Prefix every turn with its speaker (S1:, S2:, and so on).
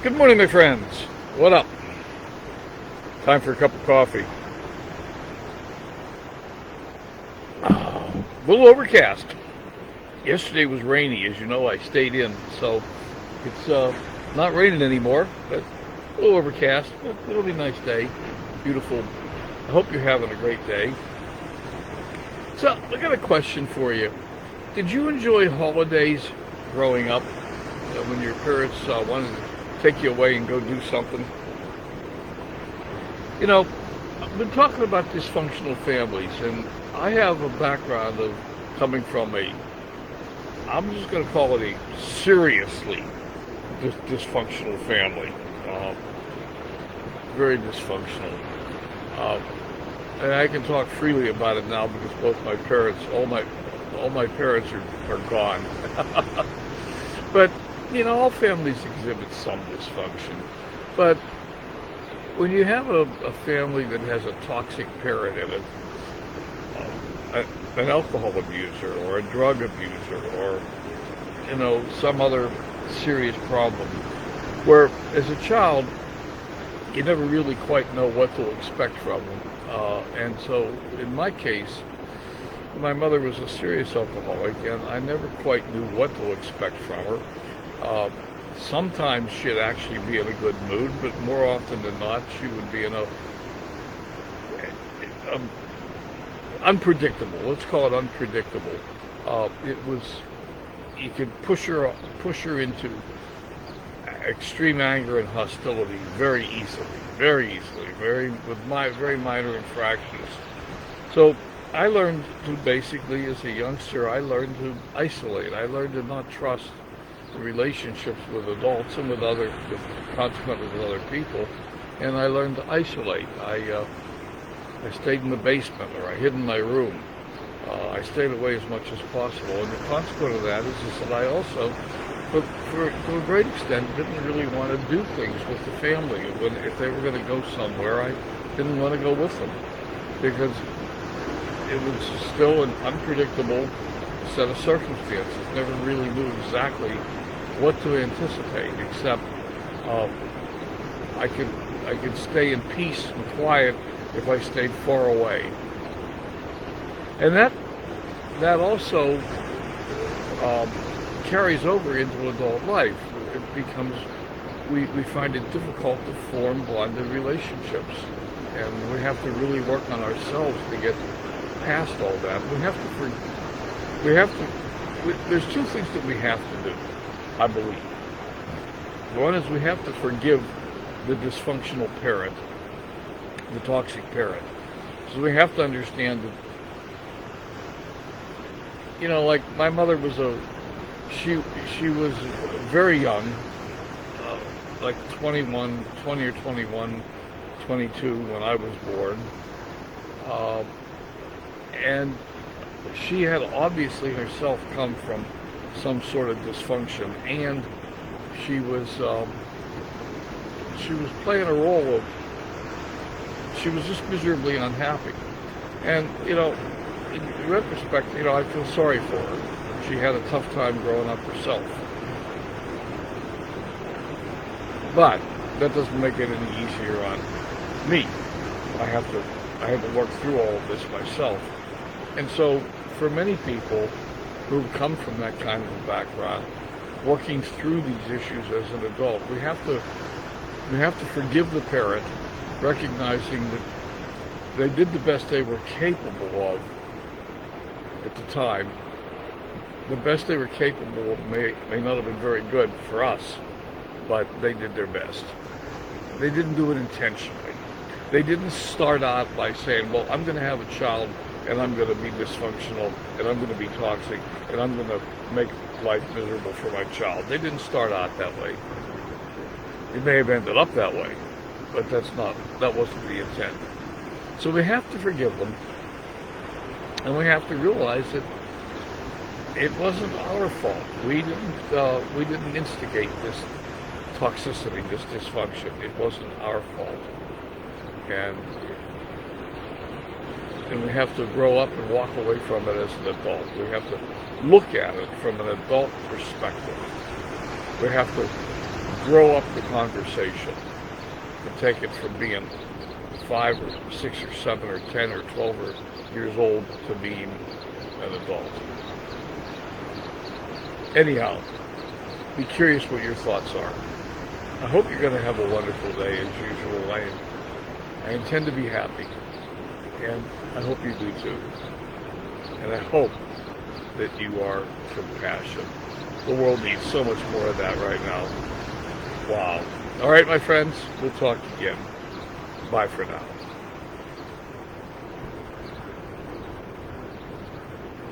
S1: Good morning, my friends. What up? Time for a cup of coffee. A little overcast. Yesterday was rainy, as you know. I stayed in, so it's not raining anymore, but a little overcast. It'll be a nice day. Beautiful. I hope you're having a great day. So, I got a question for you. Did you enjoy holidays growing up? When your parents wanted to take you away and go do something? You know, I've been talking about dysfunctional families, and I have a background of coming from I'm just going to call it a seriously dysfunctional family. Very dysfunctional. And I can talk freely about it now because both my parents, all my parents are gone. But you know, all families exhibit some dysfunction. But when you have a family that has a toxic parent in it, an alcohol abuser or a drug abuser or, you know, some other serious problem, where as a child, you never really quite know what to expect from them. And so in my case, my mother was a serious alcoholic, and I never quite knew what to expect from her. Sometimes she'd actually be in a good mood, but more often than not, she would be in a unpredictable. Let's call it unpredictable. You could push her into extreme anger and hostility very easily, with very minor infractions. So I learned to basically, as a youngster, I learned to isolate. I learned to not trust relationships with adults and consequently with other people, and I learned to isolate. I stayed in the basement, or I hid in my room. I stayed away as much as possible, and the consequence of that is that I also, to a great extent, didn't really want to do things with the family. If they were going to go somewhere, I didn't want to go with them, because it was still an unpredictable set of circumstances. Never really knew exactly what to anticipate, except I could stay in peace and quiet if I stayed far away. And that also carries over into adult life. It becomes, we find it difficult to form bonded relationships, and we have to really work on ourselves to get past all that. There's two things that we have to do, I believe. One is we have to forgive the dysfunctional parent, the toxic parent. So we have to understand that, you know, like my mother was she was very young, like 20 or 21, 22 when I was born. And she had obviously herself come from some sort of dysfunction, and she was playing a role of, she was just miserably unhappy. And, you know, in retrospect, you know, I feel sorry for her. She had a tough time growing up herself. But that doesn't make it any easier on me. I had to work through all of this myself. And so, for many people who come from that kind of a background, working through these issues as an adult, we have to forgive the parent, recognizing that they did the best they were capable of at the time. The best they were capable of may not have been very good for us, but they did their best. They didn't do it intentionally. They didn't start out by saying, well, I'm going to have a child, and I'm going to be dysfunctional, and I'm going to be toxic, and I'm going to make life miserable for my child. They didn't start out that way. It may have ended up that way, but that wasn't the intent. So we have to forgive them, and we have to realize that it wasn't our fault. We didn't instigate this toxicity, this dysfunction. It wasn't our fault. And we have to grow up and walk away from it as an adult. We have to look at it from an adult perspective. We have to grow up the conversation and take it from being 5 or 6 or 7 or 10 or 12 years old to being an adult. Anyhow, be curious what your thoughts are. I hope you're going to have a wonderful day as usual. I intend to be happy, and I hope you do too. And I hope that you are compassionate. The world needs so much more of that right now. Wow. All right, my friends, we'll talk again. Bye for now.